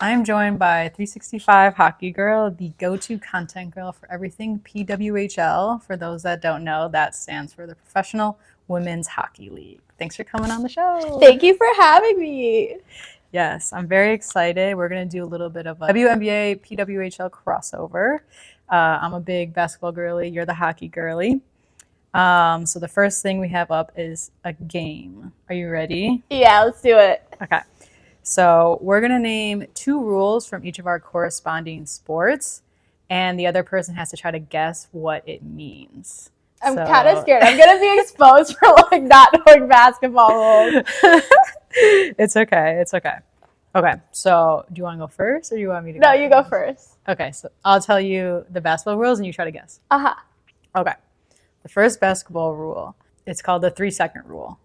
I'm joined by 365 Hockey Girl, the go-to content girl for everything PWHL. For those that don't know, that stands for the Professional Women's Hockey League. Thanks for coming on the show. Thank you for having me. Yes, I'm very excited. We're going to do a little bit of a WNBA PWHL crossover. I'm a big basketball girly. You're the hockey girly. So the first thing we have up is a game. Are you ready? Yeah, let's do it. Okay. So we're going to name two rules from each of our corresponding sports, and the other person has to try to guess what it means. I'm kind of scared. I'm going to be exposed for like not knowing basketball rules. It's okay. It's okay. Okay. So do you want to go first or do you want me to go? No, you go first. Okay. So I'll tell you the basketball rules and you try to guess. Uh-huh. Okay. The first basketball rule, it's called the 3-second rule.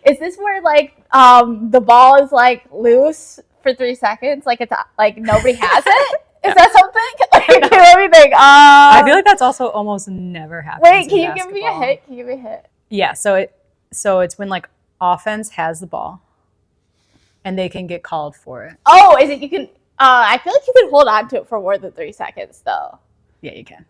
Is this where like the ball is like loose for 3 seconds? Like it's like nobody has it? Is that something? Like, let me think. I feel like that's also almost never happens. Wait, can you give me a hit? Can you give me a hit? Yeah, so it's when like offense has the ball and they can get called for it. Oh, is it you can I feel like you can hold on to it for more than 3 seconds though. Yeah, you can.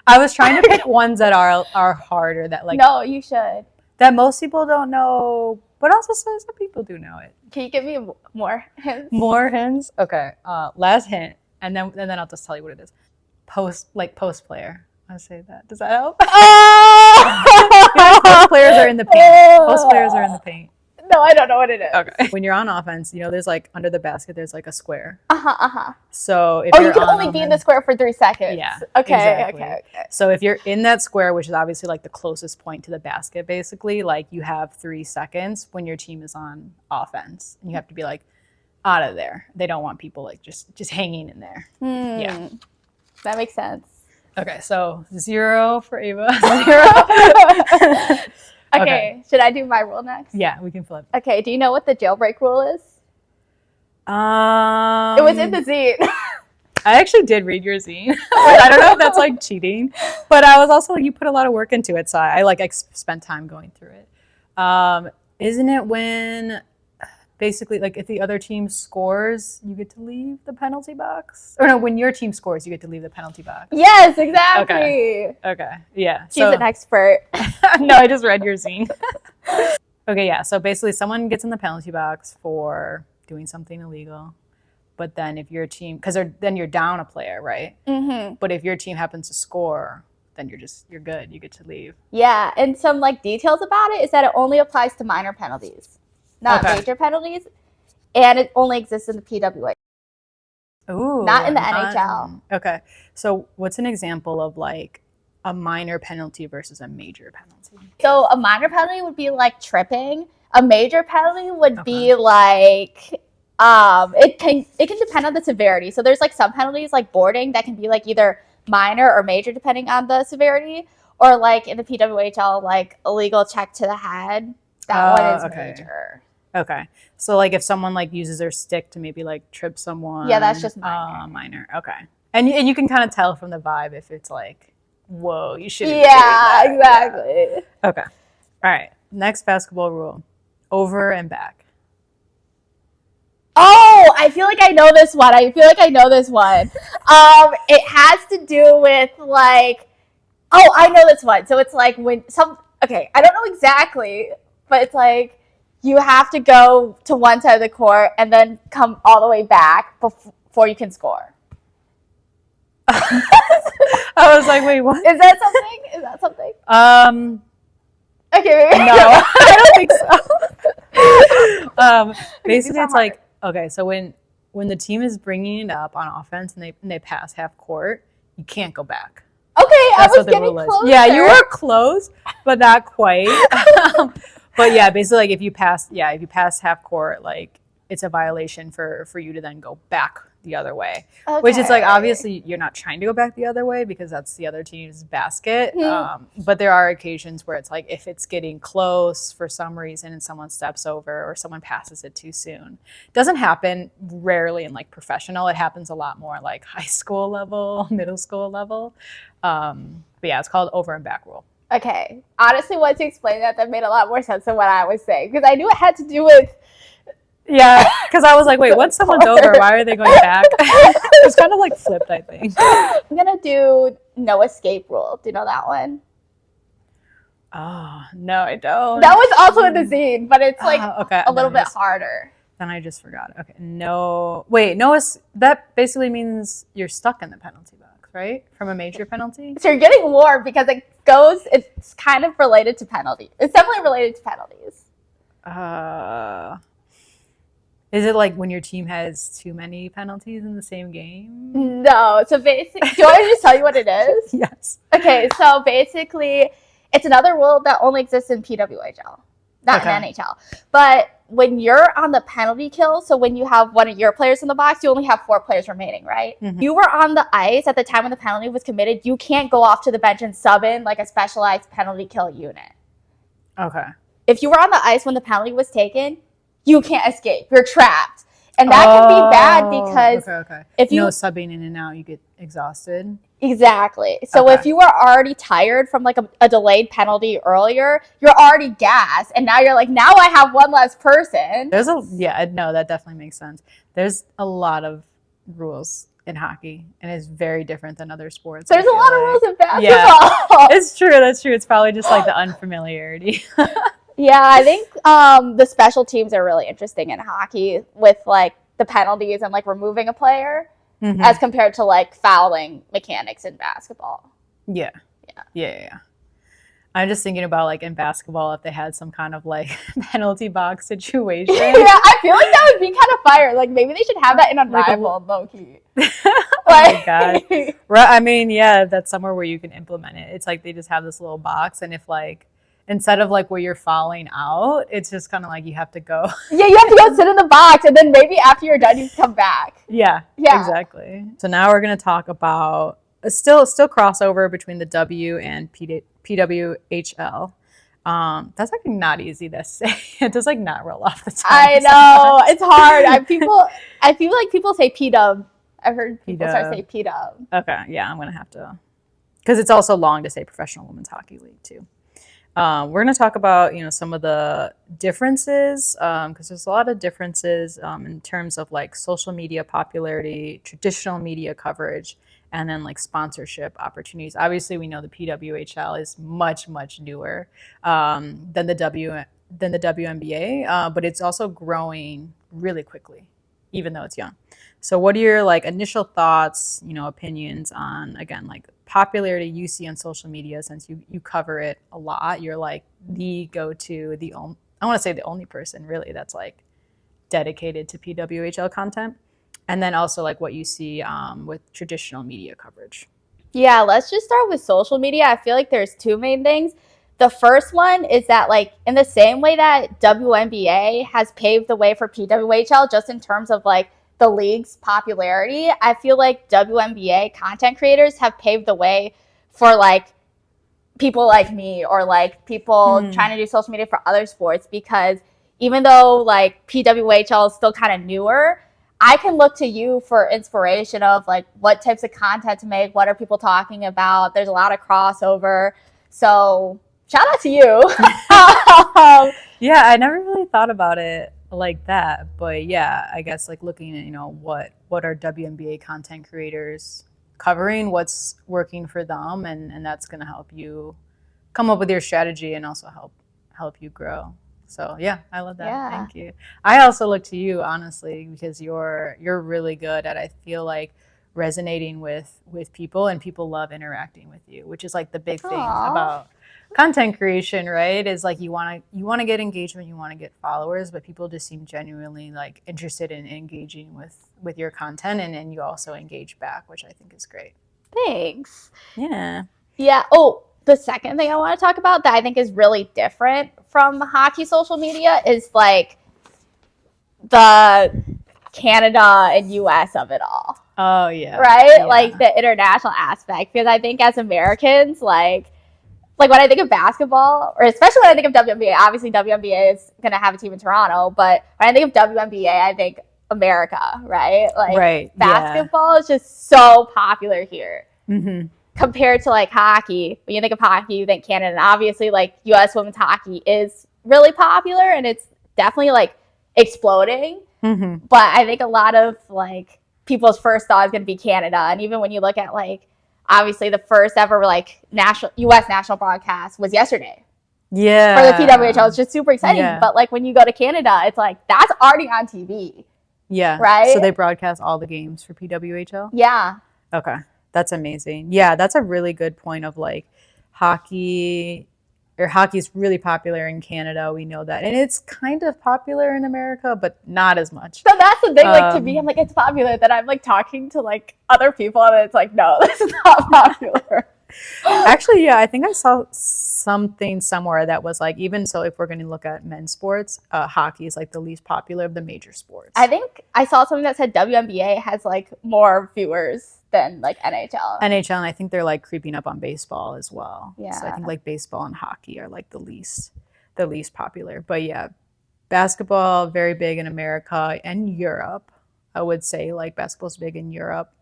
I was trying to pick ones that are harder that like No, you should. That most people don't know, but also some people do know it. Can you give me more hints? More hints? Okay. Last hint, and then I'll just tell you what it is. Post player. I'll say that. Does that help? Post players are in the paint. Post players are in the paint. No, I don't know what it is. Okay. When you're on offense, there's like under the basket, there's like a square. Uh-huh. So if you can only be in the square for 3 seconds. Yeah. Okay, exactly. okay. So if you're in that square, which is obviously like the closest point to the basket, basically, like you have 3 seconds when your team is on offense. And you have to be like out of there. They don't want people like just hanging in there. Yeah. That makes sense. Okay, so 0 for Ava. 0. Okay, should I do my rule next? Yeah, we can flip. Okay, do you know what the jailbreak rule is? It was in the zine. I actually did read your zine. I don't know if that's like cheating, but I was also like, you put a lot of work into it, so I spent time going through it. Isn't it when basically like if the other team scores, you get to leave the penalty box? Or no, when your team scores, you get to leave the penalty box. Yes, exactly. Okay. Yeah. She's an expert. No, I just read your zine. Okay, yeah. So basically someone gets in the penalty box for doing something illegal. But then if your team, because then you're down a player, right? Mm-hmm. But if your team happens to score, then you're good. You get to leave. Yeah, and some like details about it is that it only applies to minor penalties, not major penalties, and it only exists in the PWHL. Ooh, not in the NHL. Okay, so what's an example of like a minor penalty versus a major penalty? So a minor penalty would be like tripping. A major penalty would be like it can depend on the severity. So there's like some penalties like boarding that can be like either minor or major depending on the severity, or like in the PWHL like illegal check to the head. That one is major. Okay. So like if someone like uses their stick to maybe like trip someone. Yeah, that's just minor. Minor. Okay. And you can kind of tell from the vibe if it's like, whoa, you shouldn't be doing that. Exactly. Yeah. Okay. All right. Next basketball rule. Over and back. Oh, I feel like I know this one. It has to do with like, I know this one. So it's like when I don't know exactly, but it's like you have to go to one side of the court and then come all the way back before you can score. I was like, wait, what? Is that something? Okay, maybe. No, I don't think so. Basically, it's like, okay, so when the team is bringing it up on offense and they pass half court, you can't go back. Okay, that's I was getting closer. Yeah, you were close, but not quite. But yeah, basically, like if you pass half court, like it's a violation for you to then go back the other way. Okay. Which is like obviously you're not trying to go back the other way because that's the other team's basket. But there are occasions where it's like if it's getting close for some reason and someone steps over or someone passes it too soon. It doesn't happen rarely in like professional. It happens a lot more like high school level, middle school level. But yeah, it's called over and back rule. Okay. Honestly, once you explained that made a lot more sense than what I was saying. Because I knew it had to do with... Yeah, because I was like, wait, once someone's over, why are they going back? It's kind of like flipped, I think. I'm going to do no escape rule. Do you know that one? Oh, no, I don't. That was also in the zine, but it's like okay. a little bit harder. Then I just forgot. Okay, no, that basically means you're stuck in the penalty box, right? From a major penalty? So you're getting more because it's kind of related to penalty. It's definitely related to penalties. Is it like when your team has too many penalties in the same game? No. So basically, do you want me to just tell you what it is? Yes. Okay, so basically, it's another rule that only exists in PWHL, not in NHL. But when you're on the penalty kill, so when you have one of your players in the box, you only have 4 players remaining, right? Mm-hmm. You were on the ice at the time when the penalty was committed. You can't go off to the bench and sub in like a specialized penalty kill unit. Okay. If you were on the ice when the penalty was taken, you can't escape. You're trapped. And that can be bad because if you subbing in and out, you get exhausted. Exactly. So if you were already tired from like a delayed penalty earlier, you're already gassed. And now you're like, now I have one less person. That definitely makes sense. There's a lot of rules in hockey, and it's very different than other sports. There's a lot of rules in basketball. Yeah, it's true. That's true. It's probably just like the unfamiliarity. Yeah, I think the special teams are really interesting in hockey with like the penalties and like removing a player as compared to like fouling mechanics in basketball. Yeah. I'm just thinking about like in basketball if they had some kind of like penalty box situation. Yeah, I feel like that would be kind of fire. Like maybe they should have that in Unrivaled, low key. Oh my god. Right. I mean, yeah, that's somewhere where you can implement it. It's like they just have this little box, and if like instead of like where you're falling out, it's just kind of like you have to go. Yeah, you have to go sit in the box, and then maybe after you're done, you can come back. Yeah, exactly. So now we're going to talk about still crossover between the W and PWHL. That's actually not easy to say. It does like not roll off the tongue. I know. It's hard. I feel like people say PW. I've heard people start to say PW. Okay, yeah, I'm going to have to. Because it's also long to say Professional Women's Hockey League, too. We're going to talk about, some of the differences, because there's a lot of differences in terms of like social media popularity, traditional media coverage, and then like sponsorship opportunities. Obviously, we know the PWHL is much, much newer than the WNBA, but it's also growing really quickly, even though it's young. So what are your like initial thoughts, opinions on, again, like popularity you see on social media, since you cover it a lot? You're like the go-to, I want to say the only person really that's like dedicated to PWHL content. And then also like what you see with traditional media coverage. Yeah, let's just start with social media. I feel like there's 2 main things. The first one is that like in the same way that WNBA has paved the way for PWHL, just in terms of like the league's popularity, I feel like WNBA content creators have paved the way for like people like me or like people trying to do social media for other sports, because even though like PWHL is still kind of newer, I can look to you for inspiration of like what types of content to make, what are people talking about. There's a lot of crossover. So shout out to you. Yeah, I never really thought about it like that, but yeah, I guess like looking at what are WNBA content creators covering, what's working for them, and that's going to help you come up with your strategy and also help you grow. So yeah, I love that. Yeah. Thank you. I also look to you, honestly, because you're really good at, I feel like, resonating with people, and people love interacting with you, which is like the big thing about content creation, right? Is like you want to get engagement, you want to get followers, but people just seem genuinely like interested in engaging with your content, and you also engage back, which I think is great. Thanks. Yeah. Oh, the second thing I want to talk about that I think is really different from hockey social media is like the Canada and US of it all. Oh yeah. Right? Yeah. Like the international aspect, because I think as Americans, like when I think of basketball, or especially when I think of WNBA, obviously WNBA is going to have a team in Toronto, but when I think of WNBA, I think America, right? Like basketball is just so popular here. Mm-hmm. compared to like hockey, when you think of hockey, you think Canada. And obviously, like U.S. women's hockey is really popular and it's definitely like exploding. Mm-hmm. But I think a lot of like people's first thought is going to be Canada. And even when you look at like, obviously the first ever like U.S. national broadcast was yesterday. Yeah. For the PWHL, it's just super exciting. Yeah. But like when you go to Canada, it's like that's already on TV. Yeah. Right? So they broadcast all the games for PWHL? Yeah. Okay. That's amazing. Yeah, that's a really good point of like hockey's really popular in Canada. We know that. And it's kind of popular in America, but not as much. So that's the thing, like to me, I'm like, it's popular. Then I'm like talking to like other people and it's like, no, this is not popular. Actually, yeah, I think I saw something somewhere that was like, even so, if we're going to look at men's sports, hockey is like the least popular of the major sports. I think I saw something that said WNBA has like more viewers than like NHL. And I think they're like creeping up on baseball as well. Yeah. So I think like baseball and hockey are like the least popular. But yeah, basketball, very big in America and Europe. I would say like basketball's big in Europe.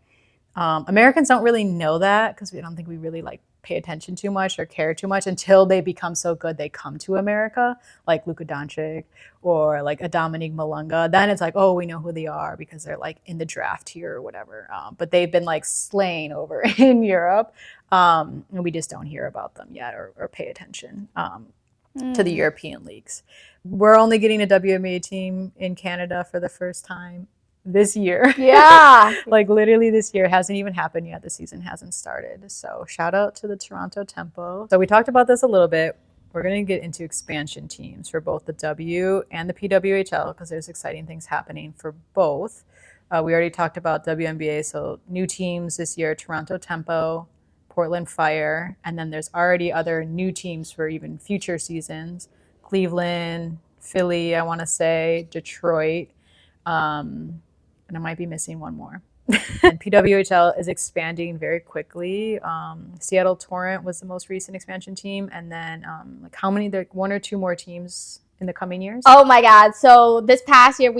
Americans don't really know that because I don't think we really like pay attention too much or care too much until they become so good they come to America, like Luka Doncic or like a Dominique Malunga. Then it's like, oh, we know who they are because they're like in the draft here or whatever. But they've been like slain over in Europe, and we just don't hear about them yet or pay attention to the European leagues. We're only getting a WNBA team in Canada for the first time this year. Yeah. Like literally this year. It hasn't even happened yet. The season hasn't started. So shout out to the Toronto Tempo. So we talked about this a little bit. We're going to get into expansion teams for both the W and the PWHL because there's exciting things happening for both. We already talked about WNBA. So new teams this year, Toronto Tempo, Portland Fire, and then there's already other new teams for even future seasons. Cleveland, Philly, I want to say, Detroit, and I might be missing one more. And PWHL is expanding very quickly. Seattle Torrent was the most recent expansion team, and then like how many? There one or two more teams in the coming years? Oh my God! So this past year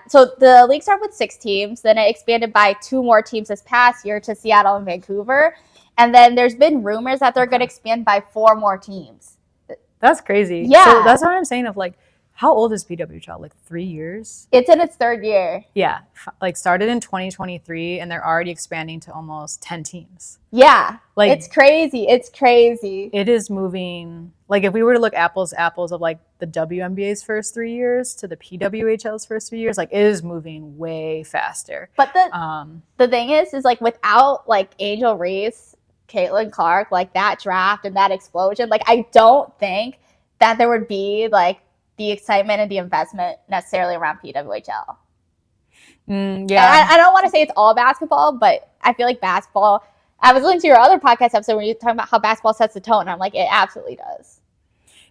so the league started with 6 teams, then it expanded by 2 more teams this past year to Seattle and Vancouver, and then there's been rumors that they're going to expand by 4 more teams. That's crazy. Yeah. So that's what I'm saying. Of like, how old is PWHL? Like 3 years? It's in its 3rd year. Yeah. Like started in 2023 and they're already expanding to almost 10 teams. Yeah. Like it's crazy. It's crazy. It is moving. Like if we were to look apples to apples of like the WNBA's first 3 years to the PWHL's first 3 years, like it is moving way faster. But the thing is like without like Angel Reese, Caitlin Clark, like that draft and that explosion, like I don't think that there would be like the excitement and the investment necessarily around PWHL. Yeah. I don't want to say it's all basketball, but I feel like basketball, I was listening to your other podcast episode where you were talking about how basketball sets the tone, and I'm like, it absolutely does.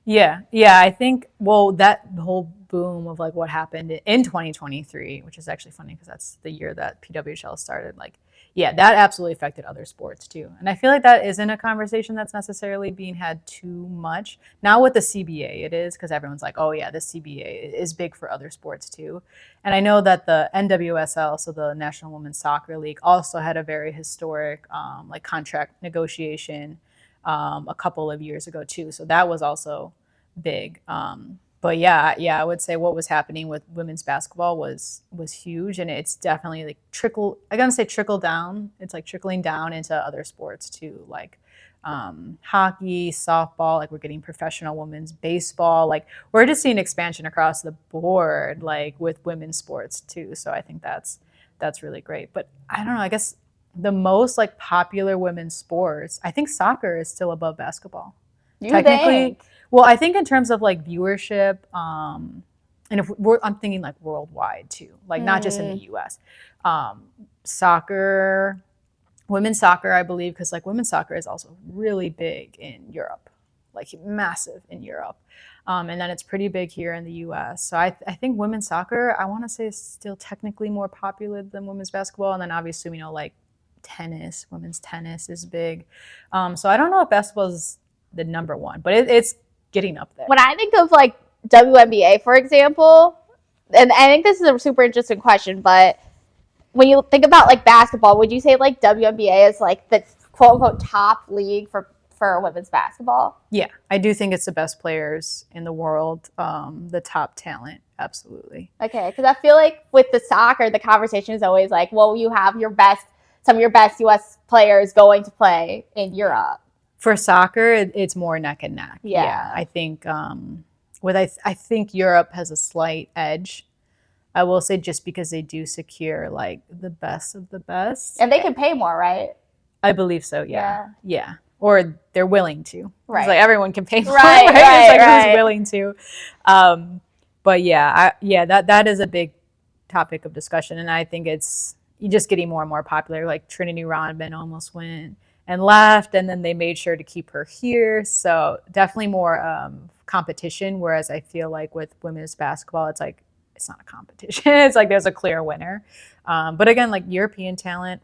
Yeah. Yeah. I think, well, that whole boom of like what happened in 2023, which is actually funny because that's the year that PWHL started, like, yeah, that absolutely affected other sports too. And I feel like that isn't a conversation that's necessarily being had too much. Now with the CBA, it is because everyone's like, oh yeah, the CBA is big for other sports too. And I know that the NWSL, so the National Women's Soccer League, also had a very historic like contract negotiation a couple of years ago too. So that was also big. But yeah, I would say what was happening with women's basketball was huge, and it's definitely like trickle down. It's like trickling down into other sports too, like hockey, softball. Like we're getting professional women's baseball. Like we're just seeing expansion across the board, like with women's sports too. So I think that's really great. But I don't know. I guess the most like popular women's sports, I think soccer is still above basketball. You think? Well, I think in terms of like viewership, and if I'm thinking like worldwide too, like not just in the U.S. Soccer, women's soccer, I believe, because like women's soccer is also really big in Europe, like massive in Europe, and then it's pretty big here in the U.S. So I think women's soccer, I want to say, is still technically more popular than women's basketball, and then obviously we know like women's tennis is big. So I don't know if basketball is the number one, but it's getting up there. When I think of like WNBA, for example, and I think this is a super interesting question, but when you think about like basketball, would you say like WNBA is like the quote unquote top league for women's basketball? Yeah, I do think it's the best players in the world, the top talent, absolutely. Okay, because I feel like with the soccer, the conversation is always like, well, you have some of your best U.S. players going to play in Europe. For soccer, it's more neck and neck. Yeah. I think I think Europe has a slight edge. I will say just because they do secure like the best of the best, and they can pay more, right? I believe so. Yeah. Or they're willing to. Right. It's like everyone can pay more. Right. It's like who's willing to. But that is a big topic of discussion, and I think it's just getting more and more popular. Like Trinity Rodman almost went and left, and then they made sure to keep her here. So definitely more competition. Whereas I feel like with women's basketball, it's like it's not a competition. It's like there's a clear winner. But again, like European talent,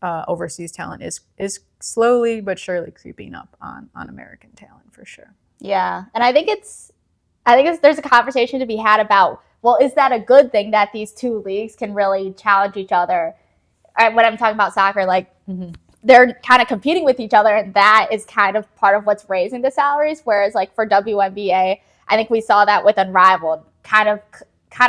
overseas talent is slowly but surely creeping up on American talent for sure. Yeah, and I think there's a conversation to be had about, well, is that a good thing that these two leagues can really challenge each other? When I'm talking about soccer, like they're kind of competing with each other, and that is kind of part of what's raising the salaries. Whereas like for WNBA, I think we saw that with Unrivaled, kind of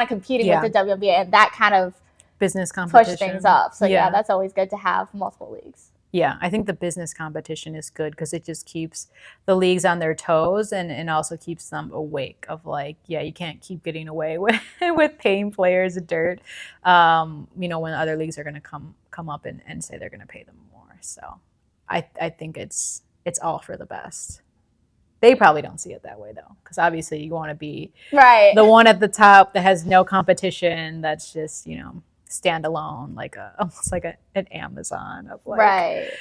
competing with the WNBA, and that kind of business competition push things up. So yeah, that's always good to have multiple leagues. Yeah, I think the business competition is good because it just keeps the leagues on their toes and also keeps them awake of like, yeah, you can't keep getting away with paying players dirt, when other leagues are going to come up and say they're going to pay them more. So I think it's all for the best. They probably don't see it that way though, because obviously you want to be the one at the top that has no competition, that's just, standalone, like almost like an Amazon of like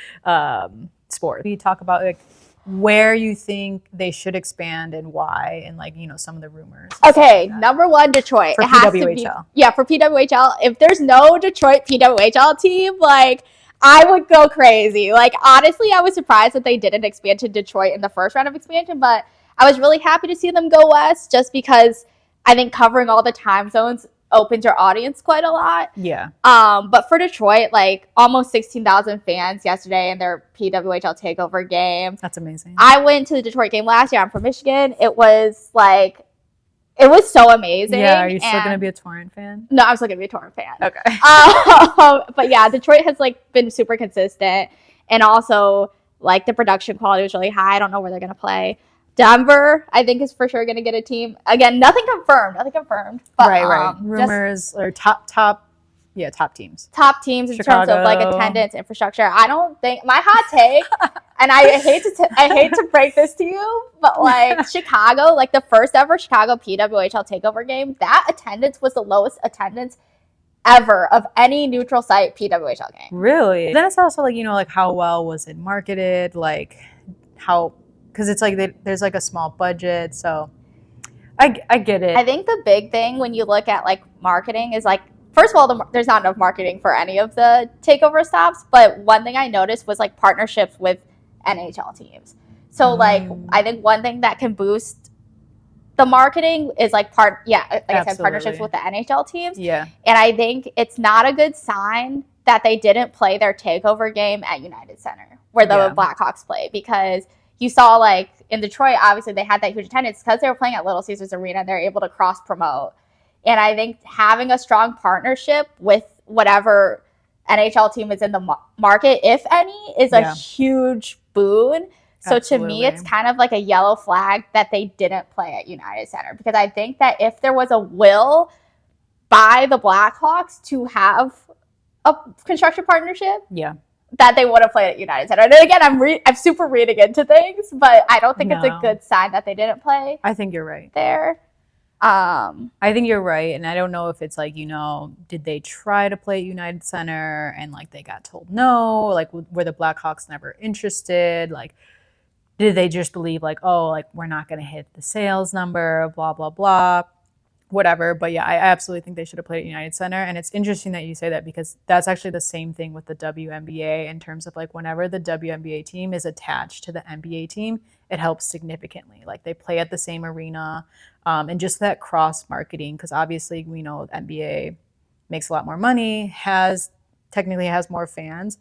sport. We talk about like where you think they should expand and why, and like some of the rumors. Okay, number one, Detroit. For PWHL. For PWHL. If there's no Detroit PWHL team, like I would go crazy. Like honestly, I was surprised that they didn't expand to Detroit in the first round of expansion, but I was really happy to see them go west just because I think covering all the time zones opens your audience quite a lot. Yeah. But for Detroit, like almost 16,000 fans yesterday in their PWHL takeover game. That's amazing. I went to the Detroit game last year. I'm from Michigan. It was so amazing. Yeah, are you still going to be a Torrent fan? No, I'm still going to be a Torrent fan. Okay. But yeah, Detroit has like been super consistent, and also like the production quality was really high. I don't know where they're going to play. Denver, I think, is for sure going to get a team. Again, nothing confirmed. But, right. Rumors or top teams. Top teams in Chicago. terms of like attendance, infrastructure. I don't think, my hot take, and I hate to break this to you, but like Chicago, like the first ever Chicago PWHL takeover game, that attendance was the lowest attendance ever of any neutral site PWHL game. Really? Then it's also like, like how well was it marketed? Like how, because it's like there's like a small budget, so I get it. I think the big thing when you look at like marketing is like, first of all, there's not enough marketing for any of the takeover stops, but one thing I noticed was like partnerships with NHL teams. So like I think one thing that can boost the marketing is like I said, partnerships with the NHL teams. Yeah. And I think it's not a good sign that they didn't play their takeover game at United Center where the Blackhawks play, because you saw like in Detroit, obviously they had that huge attendance because they were playing at Little Caesars Arena and they're able to cross promote. And I think having a strong partnership with whatever NHL team is in the market, if any, is a huge boon. So Absolutely. To me, it's kind of like a yellow flag that they didn't play at United Center, because I think that if there was a will by the Blackhawks to have a construction partnership, that they would have played at United Center. And again, I'm super reading into things, but I don't think it's a good sign that they didn't play. I think you're right there. I think you're right, and I don't know if it's like, did they try to play at United Center and like they got told no, like were the Blackhawks never interested, like did they just believe like, oh, like we're not going to hit the sales number, blah blah blah, whatever. But yeah, I absolutely think they should have played at United Center. And it's interesting that you say that, because that's actually the same thing with the WNBA in terms of like whenever the WNBA team is attached to the NBA team, it helps significantly. Like they play at the same arena, and just that cross marketing, because obviously we know NBA makes a lot more money, technically has more fans.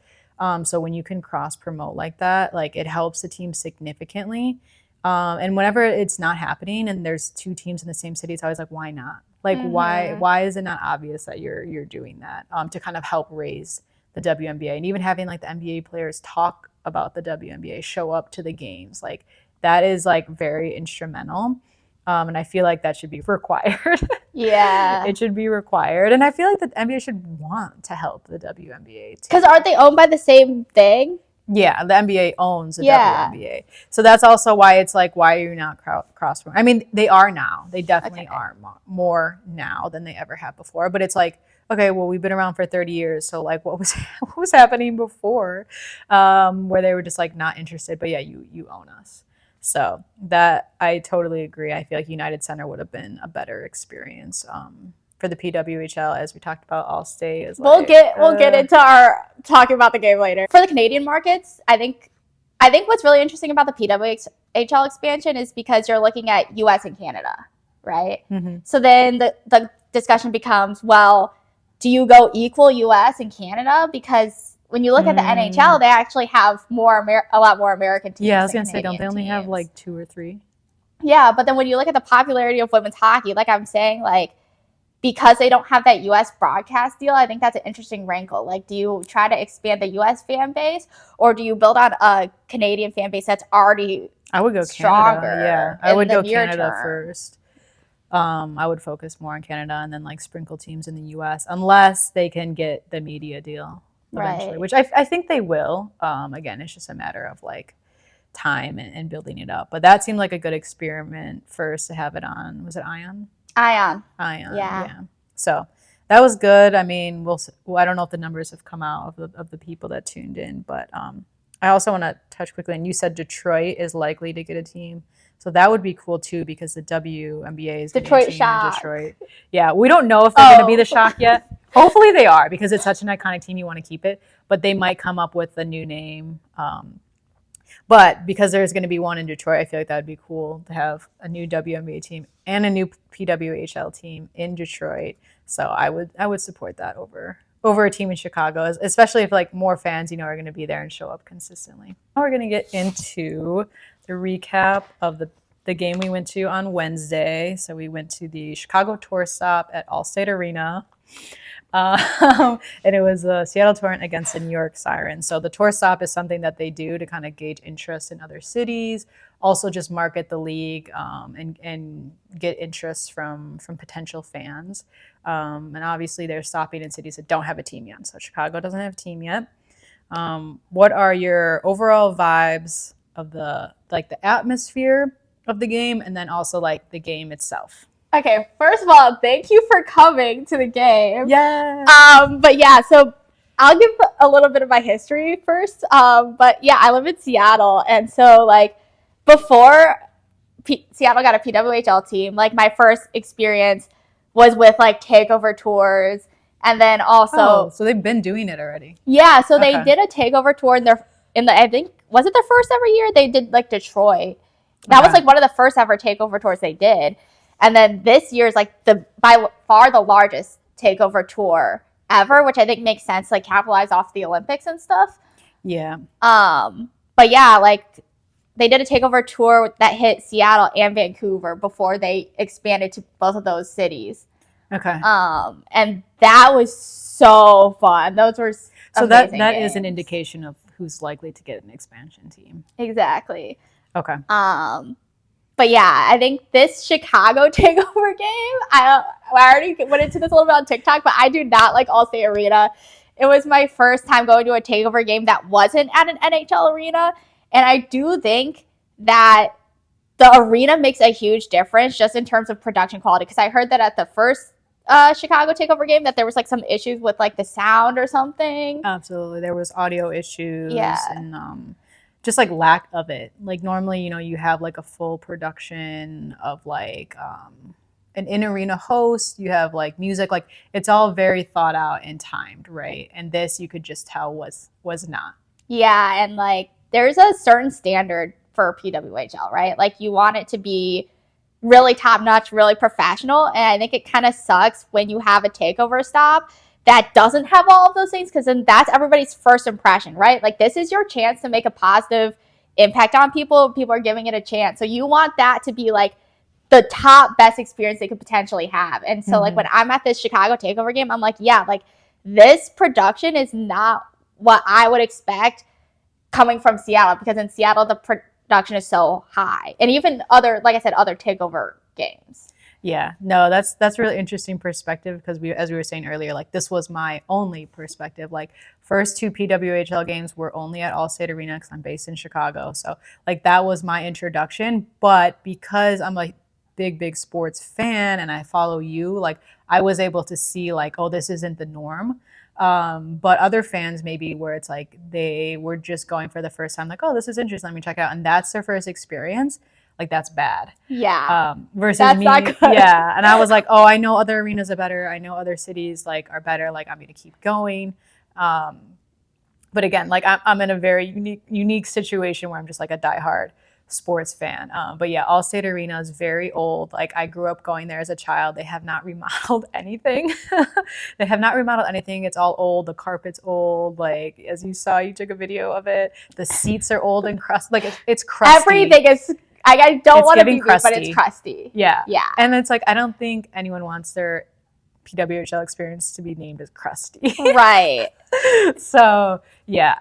So when you can cross promote like that, like it helps the team significantly. And whenever it's not happening and there's two teams in the same city, it's always like, why not? Like, why is it not obvious that you're doing that to kind of help raise the WNBA? And even having like the NBA players talk about the WNBA, show up to the games, like that is like very instrumental. And I feel like that should be required. Yeah. It should be required. And I feel like the NBA should want to help the WNBA too. Because aren't they owned by the same thing? Yeah, the NBA owns the WNBA. So that's also why it's like, why are you not cross promoting? I mean, they are now. They definitely are more now than they ever have before. But it's like, okay, well, we've been around for 30 years. So like what was happening before where they were just like not interested. But yeah, you own us. So that I totally agree. I feel like United Center would have been a better experience for the PWHL, as we talked about. All-State is we'll get into our talking about the game later. For the Canadian markets, I think what's really interesting about the PWHL expansion is because you're looking at US and Canada, right? Mm-hmm. So then the discussion becomes, well, do you go equal US and Canada? Because when you look at the NHL, they actually have a lot more American teams. Yeah, I was going to say, don't they only have like 2 or 3? Yeah, but then when you look at the popularity of women's hockey, like I'm saying, like because they don't have that US broadcast deal, I think that's an interesting wrinkle. Like, do you try to expand the US fan base, or do you build on a Canadian fan base that's already I would go stronger? Canada. Yeah, I would go Canada first. I would focus more on Canada and then like sprinkle teams in the US, unless they can get the media deal eventually, right. Which I think they will. Again, it's just a matter of like time and building it up. But that seemed like a good experiment first to have it on. Was it Ion? Ion. Yeah. So that was good. I mean, I don't know if the numbers have come out of the people that tuned in, but I also want to touch quickly. And you said Detroit is likely to get a team. So that would be cool too, because the WNBA is Detroit Shock. Detroit. Yeah, we don't know if they're going to be the Shock yet. Hopefully they are, because it's such an iconic team. You want to keep it, but they might come up with a new name. But because there's going to be one in Detroit, I feel like that would be cool to have a new WNBA team and a new PWHL team in Detroit. So I would support that over a team in Chicago, especially if like more fans, are going to be there and show up consistently. Now we're going to get into the recap of the game we went to on Wednesday. So we went to the Chicago Tour Stop at All-State Arena. And it was the Seattle Torrent against the New York Sirens. So the tour stop is something that they do to kind of gauge interest in other cities, also just market the league and get interest from potential fans. And obviously they're stopping in cities that don't have a team yet. So Chicago doesn't have a team yet. What are your overall vibes of the atmosphere of the game, and then also like the game itself? Okay, first of all, thank you for coming to the game. Yeah. But yeah, so I'll give a little bit of my history first. But yeah, I live in Seattle, and so like before Seattle got a PWHL team, like my first experience was with like takeover tours, and then also so they've been doing it already. Yeah, so they did a takeover tour in the I think, was it their first ever year? They did like Detroit. That was like one of the first ever takeover tours they did. And then this year is like by far the largest takeover tour ever, which I think makes sense, like capitalize off the Olympics and stuff. Yeah. But yeah, like they did a takeover tour that hit Seattle and Vancouver before they expanded to both of those cities. Okay. And that was so fun. Those were so that is an indication of who's likely to get an expansion team. Exactly. Okay. But yeah, I think this Chicago takeover game, I already went into this a little bit on TikTok, but I do not like All-State Arena. It was my first time going to a takeover game that wasn't at an NHL arena. And I do think that the arena makes a huge difference just in terms of production quality. Because I heard that at the first Chicago takeover game that there was like some issues with like the sound or something. Absolutely. There was audio issues. Yeah. And just like lack of it. Like normally, you have like a full production of like an in-arena host, you have like music, like it's all very thought out and timed, right? And this you could just tell was not. Yeah, and like there's a certain standard for PWHL, right? Like you want it to be really top-notch, really professional, and I think it kind of sucks when you have a takeover stop that doesn't have all of those things, because then that's everybody's first impression, right? Like, this is your chance to make a positive impact on people. People are giving it a chance. So you want that to be like the top best experience they could potentially have. And so like when I'm at this Chicago takeover game, I'm like, yeah, like this production is not what I would expect coming from Seattle, because in Seattle the production is so high. And even other, like I said, other takeover games. Yeah, no, that's really interesting perspective, because as we were saying earlier, like this was my only perspective. Like first two PWHL games were only at Allstate Arena because I'm based in Chicago. So like that was my introduction. But because I'm a big sports fan and I follow you, like I was able to see like, oh, this isn't the norm. But other fans maybe where it's like they were just going for the first time, like, oh, this is interesting, let me check it out, and that's their first experience. Like that's bad. Yeah. Versus that's me, not good. yeah. And I was like, oh, I know other arenas are better. I know other cities like are better. Like I'm gonna keep going. But again, like I'm in a very unique situation where I'm just like a diehard sports fan. But yeah, Allstate Arena is very old. Like I grew up going there as a child. They have not remodeled anything. They have not remodeled anything. It's all old. The carpet's old. Like as you saw, you took a video of it. The seats are old and crusty. Like it's crusty. Everything is. I don't want to be rude, but it's crusty. Yeah. Yeah. And it's like, I don't think anyone wants their PWHL experience to be named as crusty. Right. So, yeah,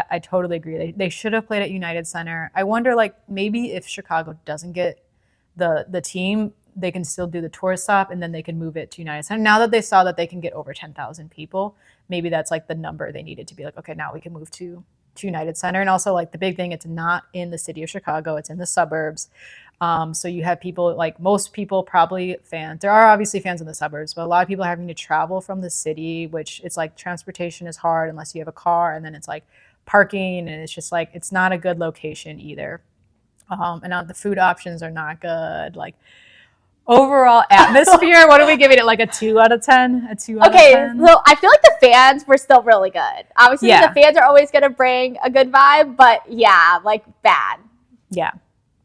I totally agree. They should have played at United Center. I wonder, like, maybe if Chicago doesn't get the team, they can still do the tour stop and then they can move it to United Center. Now that they saw that they can get over 10,000 people, maybe that's like the number they needed to be like, okay, now we can move to United Center. And also like the big thing, it's not in the city of Chicago, it's in the suburbs. So you have people, like most people probably fans, there are obviously fans in the suburbs, but a lot of people are having to travel from the city, which it's like transportation is hard unless you have a car, and then it's like parking, and it's just like, it's not a good location either. And the food options are not good. Like overall atmosphere, what are we giving it? Like a 2 out of 10? A 2 out of 10? Okay, so I feel like the fans were still really good. Obviously, the fans are always going to bring a good vibe, but yeah, like bad. Yeah.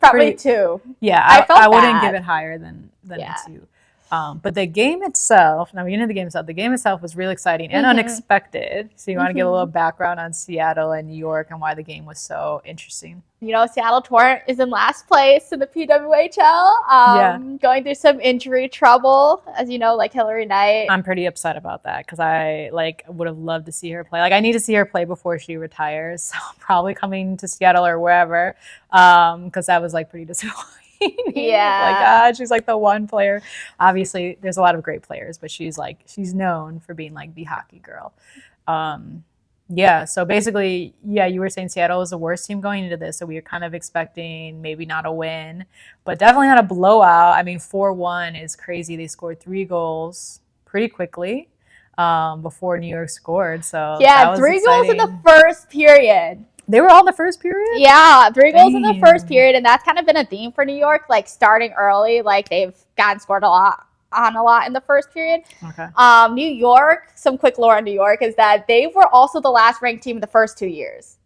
Probably 2. Yeah, I wouldn't give it higher than a 2. But the game itself, now we get into the game itself was really exciting and unexpected. So you want to give a little background on Seattle and New York and why the game was so interesting. You know, Seattle Torrent is in last place in the PWHL, going through some injury trouble, as you know, like Hillary Knight. I'm pretty upset about that because I would have loved to see her play. Like I need to see her play before she retires, so probably coming to Seattle or wherever, because that was like pretty disappointing. Yeah. Like she's like the one player. Obviously, there's a lot of great players, but she's known for being like the hockey girl. Yeah, so basically, you were saying Seattle was the worst team going into this, so we were kind of expecting maybe not a win, but definitely not a blowout. I mean, 4-1 is crazy. They scored 3 goals pretty quickly before New York scored. So yeah, 3 goals in the first period. They were all in the first period? Yeah, 3 goals in the first period, and that's kind of been a theme for New York, like starting early, like they've gotten scored a lot in the first period. Okay. New York, some quick lore on New York is that they were also the last ranked team in the first 2 years.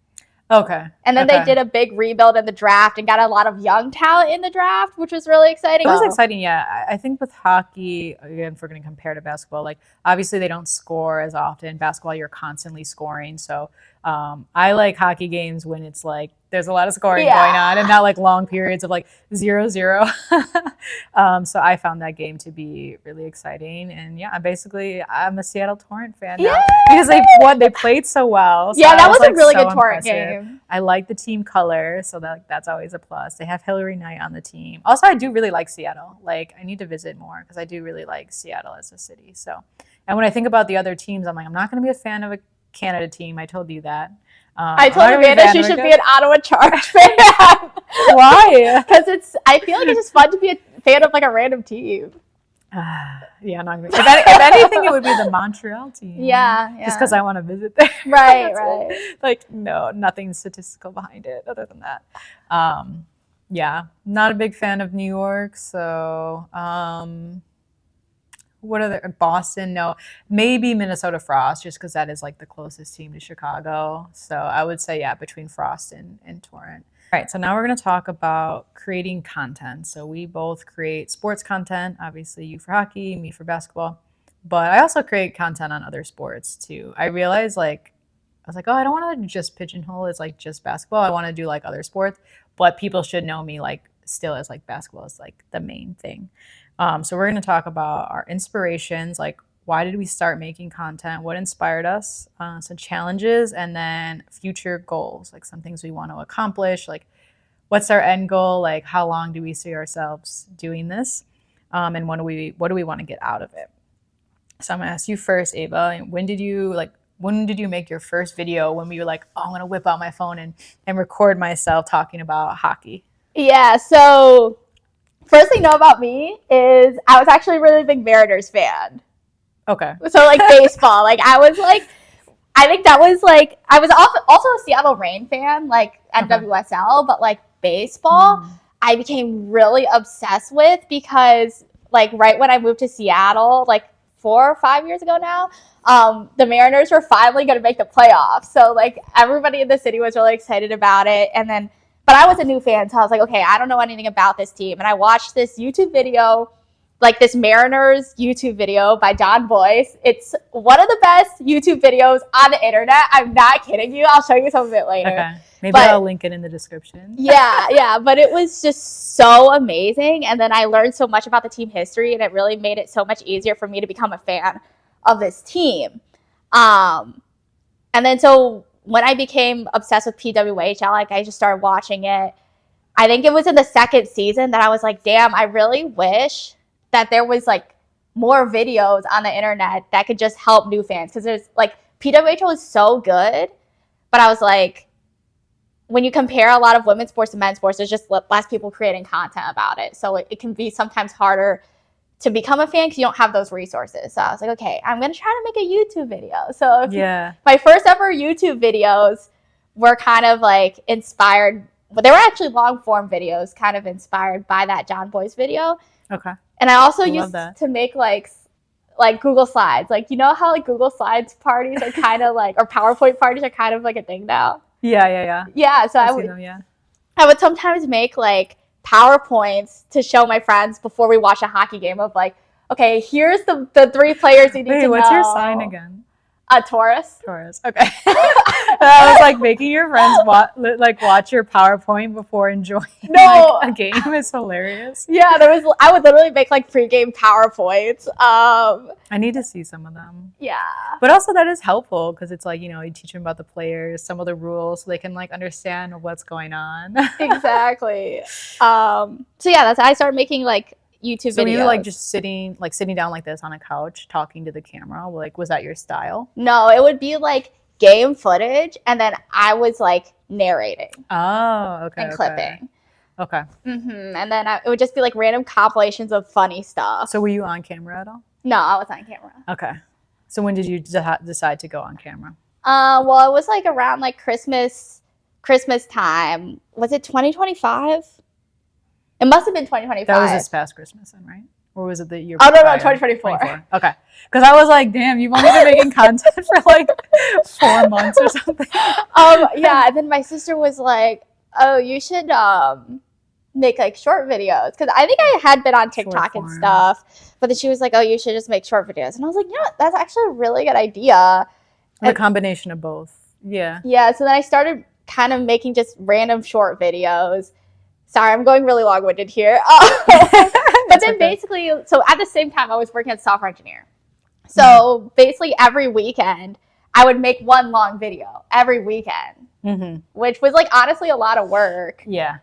Okay. And then they did a big rebuild in the draft and got a lot of young talent in the draft, which was really exciting. It was exciting, yeah. I think with hockey, again, if we're going to compare to basketball, like obviously they don't score as often. Basketball, you're constantly scoring. So I like hockey games when it's like there's a lot of scoring going on and not like long periods of like 0-0. So I found that game to be really exciting. And yeah, I'm a Seattle Torrent fan now because they played so well. So yeah, that was a really good Torrent game. I like the team color, so that's always a plus. They have Hillary Knight on the team. Also, I do really like Seattle. Like I need to visit more because I do really like Seattle as a city. So, and when I think about the otother teams, I'm like, I'm not going to be a fan of a Canada team. I told you that. I told Amanda she should be an Ottawa Charge fan. Why? Because I feel like it's just fun to be a fan of like a random team. Yeah, not gonna be. If anything, it would be the Montreal team. Yeah. Just because I want to visit there. Right. Like, no, nothing statistical behind it other than that. Yeah, not a big fan of New York. So, what other? Boston? No, maybe Minnesota Frost, just because that is like the closest team to Chicago. So I would say between Frost and Torrent. All right, so now we're going to talk about creating content. So we both create sports content, obviously you for hockey, me for basketball. But I also create content on other sports too. I realized like I was like, oh, I don't want to just pigeonhole as like just basketball. I want to do like other sports, but people should know me like still as like basketball is like the main thing. So we're going to talk about our inspirations, like why did we start making content, what inspired us, some challenges, and then future goals, like some things we want to accomplish, like what's our end goal, like how long do we see ourselves doing this, and what do we want to get out of it. So I'm gonna ask you first, Ava. When did you make your first video when we were like, oh, I'm gonna whip out my phone and record myself talking about hockey? Yeah, so first thing you know about me is I was actually a really big Mariners fan. Okay. So like baseball, like I was like, I think that was like, I was also a Seattle Reign fan, like at WSL, but like baseball, I became really obsessed with because like right when I moved to Seattle, like 4 or 5 years ago now, the Mariners were finally going to make the playoffs. So like everybody in the city was really excited about it. And then, but I was a new fan, so I was like, okay, I don't know anything about this team. And I watched this YouTube video, like this Mariners YouTube video by John Boyce. It's one of the best YouTube videos on the internet. I'm not kidding you. I'll show you some of it later. Okay. Maybe I'll link it in the description. Yeah. But it was just so amazing. And then I learned so much about the team history, and it really made it so much easier for me to become a fan of this team. And then so when I became obsessed with PWHL, like I just started watching it. I think it was in the second season that I was like, damn, I really wish that there was like more videos on the internet that could just help new fans. Because there's like PWHL is so good, but I was like, when you compare a lot of women's sports to men's sports, there's just less people creating content about it. So it can be sometimes harder to become a fan because you don't have those resources. So I was like, okay, I'm going to try to make a YouTube video. So my first ever YouTube videos were kind of like inspired, but they were actually long form videos kind of inspired by that John Boyce video. Okay. And I also used to make like Google Slides. Like, you know how like Google Slides parties are kind of like, or PowerPoint parties are kind of like a thing now? Yeah. Yeah, so I would sometimes make like PowerPoints to show my friends before we watch a hockey game of like, okay, here's the 3 players you need to know. What's your sign again? Taurus. Okay. I was like making your friends watch your PowerPoint before enjoying like, a game is hilarious. Yeah, I would literally make like pre-game PowerPoints. I need to see some of them. Yeah. But also that is helpful because it's like, you know, you teach them about the players, some of the rules, so they can like understand what's going on. Exactly. So yeah, I started making like YouTube videos. So you were like just sitting down like this on a couch talking to the camera? Like, was that your style? No, it would be like game footage, and then I was like narrating. Oh, okay. And clipping. Okay. And then it would just be like random compilations of funny stuff. So were you on camera at all? No, I was on camera. Okay. So when did you decide to go on camera? Well, it was like around like Christmas time. Was it 2025? It must have been 2025. That was this past Christmas then, right? Or was it the year? Oh, no, 2024. Okay. Because I was like, damn, you've only been making content for like 4 months or something. Yeah. And then my sister was like, oh, you should make like short videos. Because I think I had been on TikTok and stuff. But then she was like, oh, you should just make short videos. And I was like, you know what? That's actually a really good idea. A combination of both. Yeah. Yeah. So then I started kind of making just random short videos. Sorry, I'm going really long-winded here. But then basically, so at the same time, I was working as a software engineer. So basically every weekend, I would make one long video every weekend, which was like honestly a lot of work. Yeah.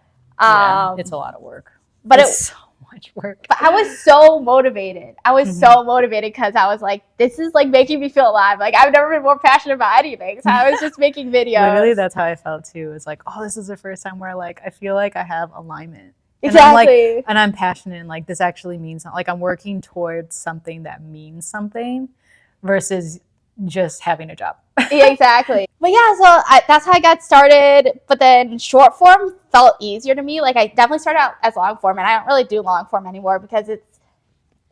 It's a lot of work. But it's so much work. But I was so motivated. So motivated because I was like, this is like making me feel alive. Like I've never been more passionate about anything. So I was just making videos. Literally, that's how I felt too. It's like, oh, this is the first time where like I feel like I have alignment. Exactly. And I'm passionate and like this actually means something. Like I'm working towards something that means something versus just having a job. Yeah, exactly. But yeah, so that's how I got started. But then short form felt easier to me. Like I definitely started out as long form, and I don't really do long form anymore because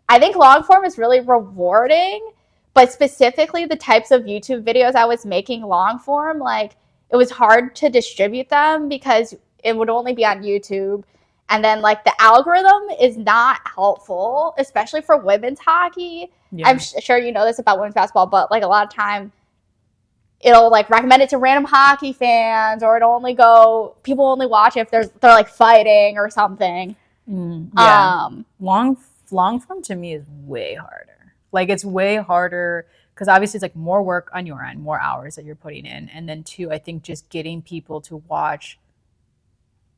I think long form is really rewarding. But specifically the types of YouTube videos I was making long form, like it was hard to distribute them because it would only be on YouTube. And then like the algorithm is not helpful, especially for women's hockey. Yeah. I'm sure you know this about women's basketball, but like a lot of time it'll like recommend it to random hockey fans, or people only watch it if they're like fighting or something. Yeah. Long form to me is way harder. Like it's way harder because obviously it's like more work on your end, more hours that you're putting in, and then two, I think just getting people to watch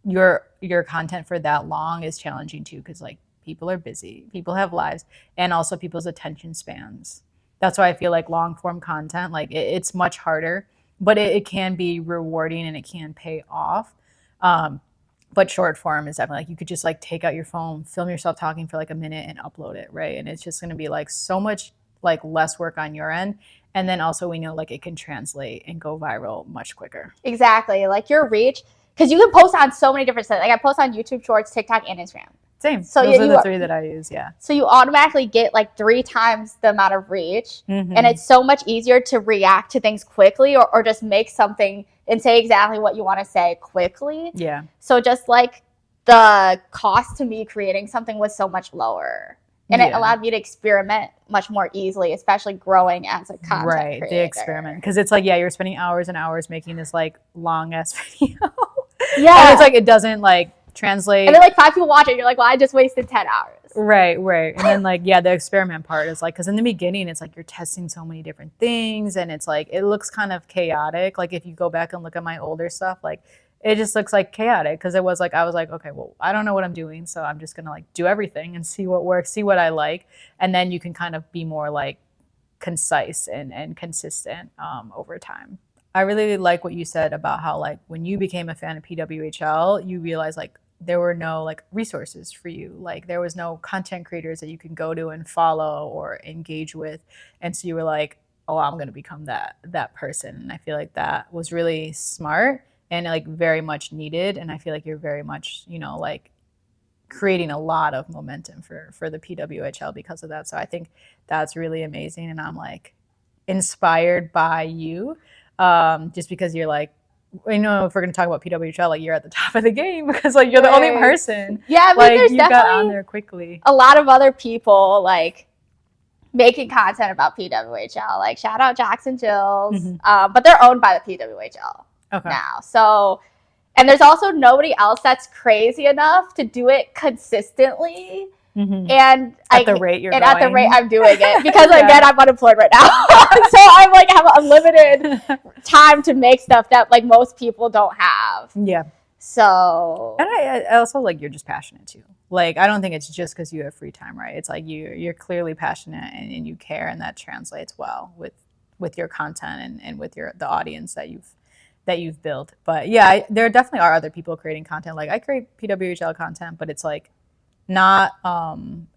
your content for that long is challenging too, because like people are busy, people have lives, and also people's attention spans. That's why I feel like long form content, like it's much harder, but it can be rewarding and it can pay off. But short form is definitely like you could just like take out your phone, film yourself talking for like a minute and upload it, right? And it's just going to be like so much like less work on your end. And then also we know like it can translate and go viral much quicker. Exactly. Like your reach, because you can post on so many different sites. Like I post on YouTube Shorts, TikTok, and Instagram. Same. So those are the three that I use, yeah. So you automatically get like 3 times the amount of reach. Mm-hmm. And it's so much easier to react to things quickly or just make something and say exactly what you want to say quickly. Yeah. So just like the cost to me creating something was so much lower. And it allowed me to experiment much more easily, especially growing as a content creator. Right, the experiment. Because it's like, yeah, you're spending hours and hours making this like long ass video. Yeah. And it's like it doesn't like translate. And then like 5 people watch it, and you're like, well, I just wasted 10 hours. Right. And then like, yeah, the experiment part is like, because in the beginning, it's like you're testing so many different things, and it's like, it looks kind of chaotic. Like if you go back and look at my older stuff, like it just looks like chaotic because it was like, I was like, okay, well, I don't know what I'm doing. So I'm just going to like do everything and see what works, see what I like. And then you can kind of be more like concise and consistent over time. I really like what you said about how like when you became a fan of PWHL, you realized like there were no like resources for you. Like there was no content creators that you can go to and follow or engage with. And so you were like, oh, I'm going to become that person. And I feel like that was really smart and like very much needed. And I feel like you're very much, you know, like creating a lot of momentum for the PWHL because of that. So I think that's really amazing. And I'm like inspired by you just because you're like, you know, if we're going to talk about PWHL, like you're at the top of the game because like you're the only person. Yeah, I mean, like, there's you definitely got on there quickly. A lot of other people like making content about PWHL. Like shout out Jackson Jills, but they're owned by the PWHL now. So, and there's also nobody else that's crazy enough to do it consistently. And at the rate you're going. At the rate I'm doing it because again I'm unemployed right now, so I'm like have unlimited time to make stuff that like most people don't have. Yeah. So. And I also like you're just passionate too. Like I don't think it's just because you have free time, right? It's like you're clearly passionate and you care, and that translates well with your content and with the audience that you've built. But yeah, there definitely are other people creating content. Like I create PWHL content, but it's like not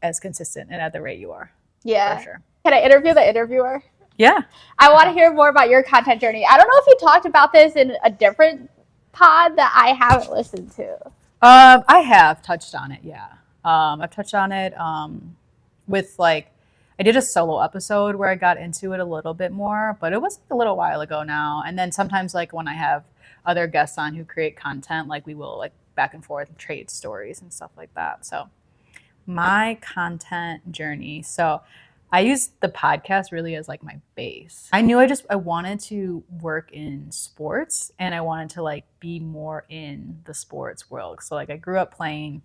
as consistent and at the rate you are. Yeah. For sure. Can I interview the interviewer? Yeah. I want to hear more about your content journey. I don't know if you talked about this in a different pod that I haven't listened to. I have touched on it, yeah. I've touched on it with like, I did a solo episode where I got into it a little bit more, but it was like a little while ago now. And then sometimes like when I have other guests on who create content, like we will like back and forth trade stories and stuff like that. So my content journey. So I used the podcast really as like my base. I knew I wanted to work in sports and I wanted to like be more in the sports world. So like I grew up playing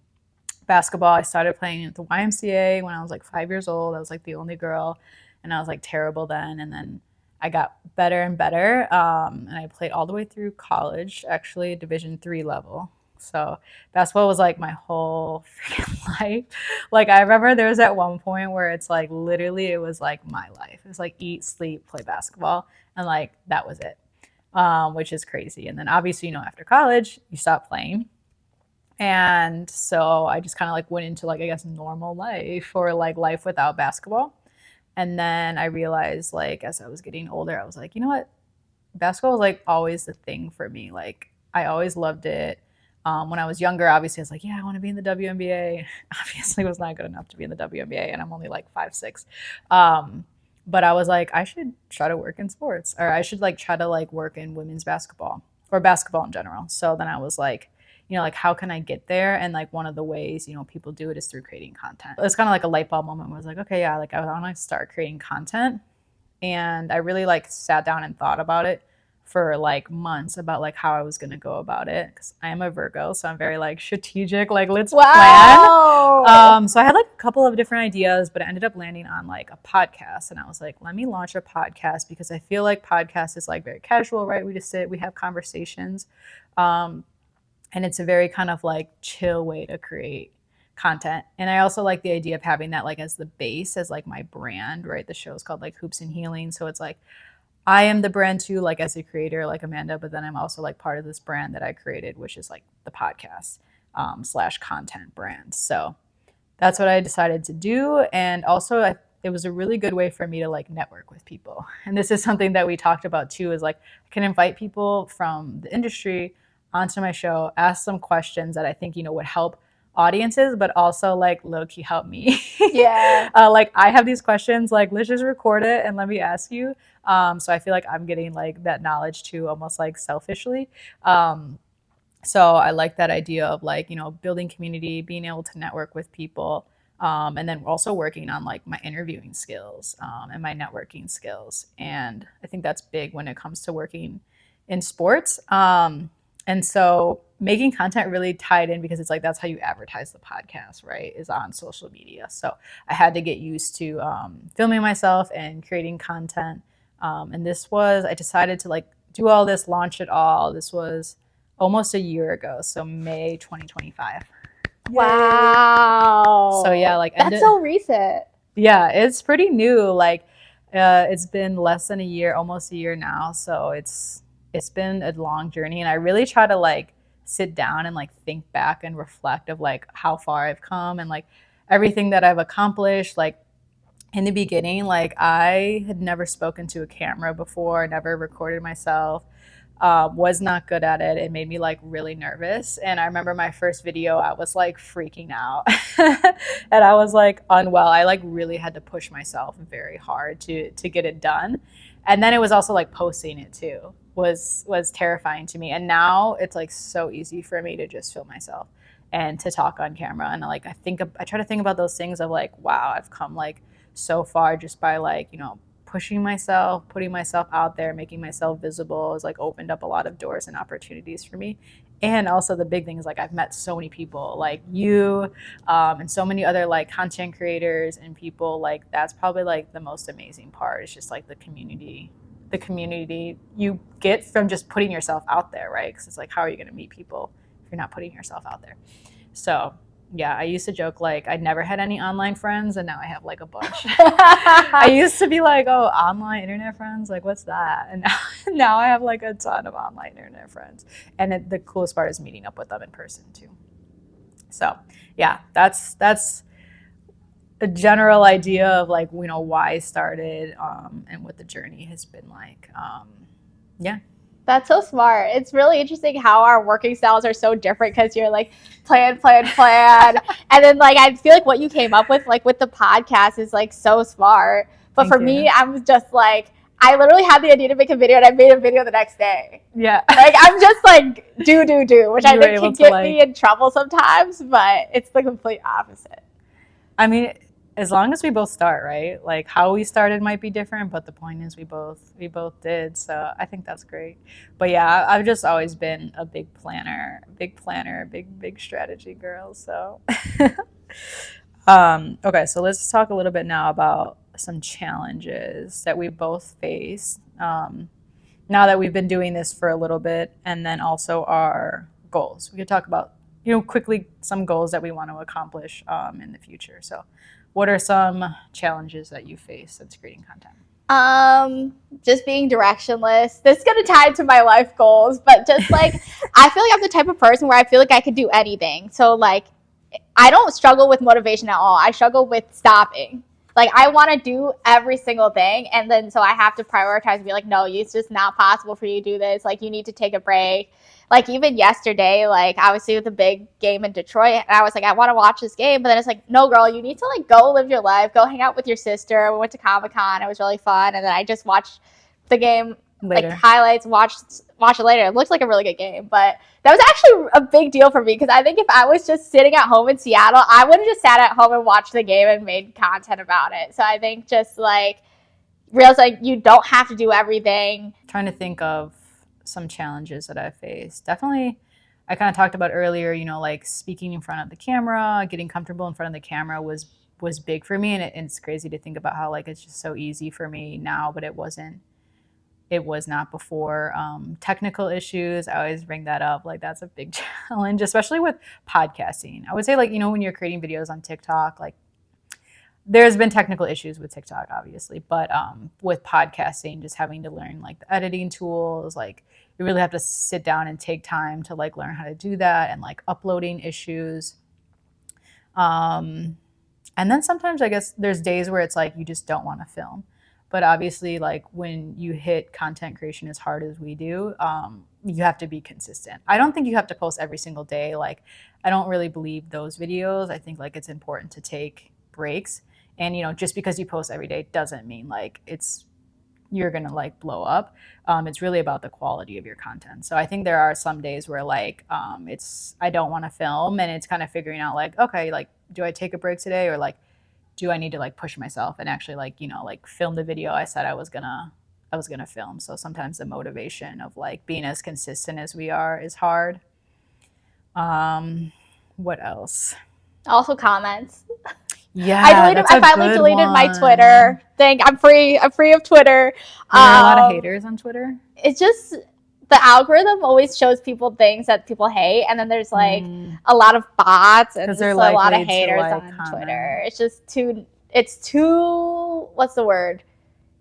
basketball. I started playing at the YMCA when I was like 5 years old. I was like the only girl and I was like terrible then. And then I got better and better. And I played all the way through college, actually Division III level. So basketball was like my whole freaking life. Like I remember there was at one point where it's like literally it was like my life. It was like eat, sleep, play basketball, and like that was it, which is crazy. And then obviously, you know, after college you stop playing, and so I just kind of like went into like I guess normal life or like life without basketball. And then I realized like as I was getting older, I was like, you know what, basketball was like always the thing for me. Like I always loved it. When I was younger, obviously, I was like, yeah, I want to be in the WNBA. Obviously, was not good enough to be in the WNBA, and I'm only like 5'6". But I was like, I should try to work in sports, or I should like try to like work in women's basketball or basketball in general. So then I was like, like how can I get there? And like one of the ways, people do it is through creating content. It's kind of like a light bulb moment where I was like, okay, yeah, like I want to start creating content. And I really like sat down and thought about it for like months about like how I was going to go about it, because I am a Virgo, so I'm very like strategic, like let's plan. So I had like a couple of different ideas, but I ended up landing on like a podcast, and I was like, let me launch a podcast, because I feel like podcast is like very casual, right? We just sit, we have conversations, and it's a very kind of like chill way to create content. And I also like the idea of having that like as the base, as like my brand, right? The show is called like Hoops and Healing, so it's like I am the brand too, like as a creator, like Amanda, but then I'm also like part of this brand that I created, which is like the podcast / content brand. So that's what I decided to do. And also it was a really good way for me to like network with people. And this is something that we talked about too, is like I can invite people from the industry onto my show, ask some questions that I think, would help audiences, but also like low-key help me. Yeah. Like I have these questions, like let's just record it and let me ask you. So I feel like I'm getting like that knowledge too, almost like selfishly. So I like that idea of like, building community, being able to network with people, and then also working on like my interviewing skills and my networking skills. And I think that's big when it comes to working in sports. And so making content really tied in, because it's like that's how you advertise the podcast, right? Is on social media. So I had to get used to filming myself and creating content. And I decided to like do all this, launch it all. This was almost a year ago. So May 2025. Wow. So yeah, like that's so recent. Yeah, it's pretty new. Like it's been less than a year, almost a year now. So it's been a long journey, and I really try to like sit down and like think back and reflect of like how far I've come and like everything that I've accomplished. Like in the beginning, like I had never spoken to a camera before, never recorded myself, was not good at it. It made me like really nervous. And I remember my first video, I was like freaking out and I was like unwell. I like really had to push myself very hard to get it done. And then it was also like posting it too was terrifying to me. And now it's like so easy for me to just film myself and to talk on camera. And like I try to think about those things of like, wow, I've come like so far just by like, pushing myself, putting myself out there, making myself visible has like opened up a lot of doors and opportunities for me. And also the big thing is like I've met so many people like you and so many other like content creators and people. Like that's probably like the most amazing part. It's just like the community you get from just putting yourself out there, right? Because it's like, how are you going to meet people if you're not putting yourself out there? So yeah, I used to joke like I never had any online friends, and now I have like a bunch. I used to be like, oh, online internet friends, like what's that? And now I have like a ton of online internet friends, and the coolest part is meeting up with them in person too. So yeah, that's a general idea of like why I started and what the journey has been like. Yeah. That's so smart. It's really interesting how our working styles are so different, because you're like plan. And then like I feel like what you came up with like with the podcast is like so smart. But for me, I'm just like, I literally had the idea to make a video and I made a video the next day. Yeah. Like I'm just like do, which I think can get me in trouble sometimes, but it's the complete opposite. I mean, as long as we both start, right? Like how we started might be different, but the point is we both did. So I think that's great. But yeah, I've just always been a big planner, big strategy girl. So okay, so let's talk a little bit now about some challenges that we both face now that we've been doing this for a little bit, and then also our goals. We could talk about quickly some goals that we want to accomplish in the future. So what are some challenges that you face since creating content? Just being directionless. This is gonna tie into my life goals, but just like I feel like I'm the type of person where I feel like I could do anything. So like I don't struggle with motivation at all. I struggle with stopping. Like I want to do every single thing, and then so I have to prioritize and be like, no, it's just not possible for you to do this. Like you need to take a break. Like even yesterday, like obviously with the big game in Detroit, and I was like, I want to watch this game, but then it's like, no, girl, you need to like go live your life, go hang out with your sister. We went to Comic-Con, it was really fun, and then I just watched the game later. Like highlights, watched watch it later. It looks like a really good game. But that was actually a big deal for me because I think if I was just sitting at home in Seattle, I would have just sat at home and watched the game and made content about it. So I think just like realize like you don't have to do everything. Trying to think of some challenges that I faced. Definitely, I kind of talked about earlier, you know, like speaking in front of the camera, getting comfortable in front of the camera was big for me, and it's crazy to think about how like it's just so easy for me now, but it was not before. Technical issues, I always bring that up. Like that's a big challenge, especially with podcasting. I would say like, you know, when you're creating videos on TikTok, like there's been technical issues with TikTok, obviously, but with podcasting, just having to learn like the editing tools, like you really have to sit down and take time to like learn how to do that, and like uploading issues. And then sometimes I guess there's days where it's like you just don't want to film. But obviously, like when you hit content creation as hard as we do, you have to be consistent. I don't think you have to post every single day. Like I don't really believe those videos. I think like it's important to take breaks. And, you know, just because you post every day doesn't mean like you're going to like blow up. It's really about the quality of your content. So I think there are some days where like I don't want to film, and it's kind of figuring out like, okay, like do I take a break today, or like do I need to like push myself and actually like, you know, like film the video I said I was gonna film. So sometimes the motivation of like being as consistent as we are is hard. What else? Also comments. Yeah, I finally deleted my Twitter thing. I'm free of Twitter. Are there a lot of haters on Twitter? It's just the algorithm always shows people things that people hate, and then there's like a lot of bots and just a lot of haters on Twitter. It's just too what's the word?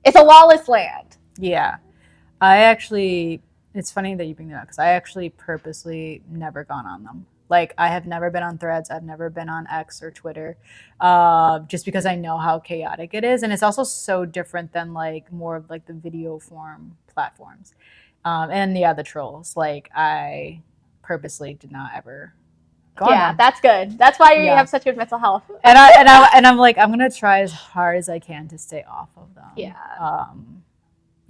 It's a lawless land. Yeah. It's funny that you bring that up because I actually purposely never gone on them. Like I have never been on Threads. I've never been on X or Twitter, just because I know how chaotic it is. And it's also so different than like more of like the video form platforms. And yeah, the trolls. Like I purposely did not ever go on them. That's good. That's why you have such good mental health. And I'm like, I'm gonna try as hard as I can to stay off of them. Yeah.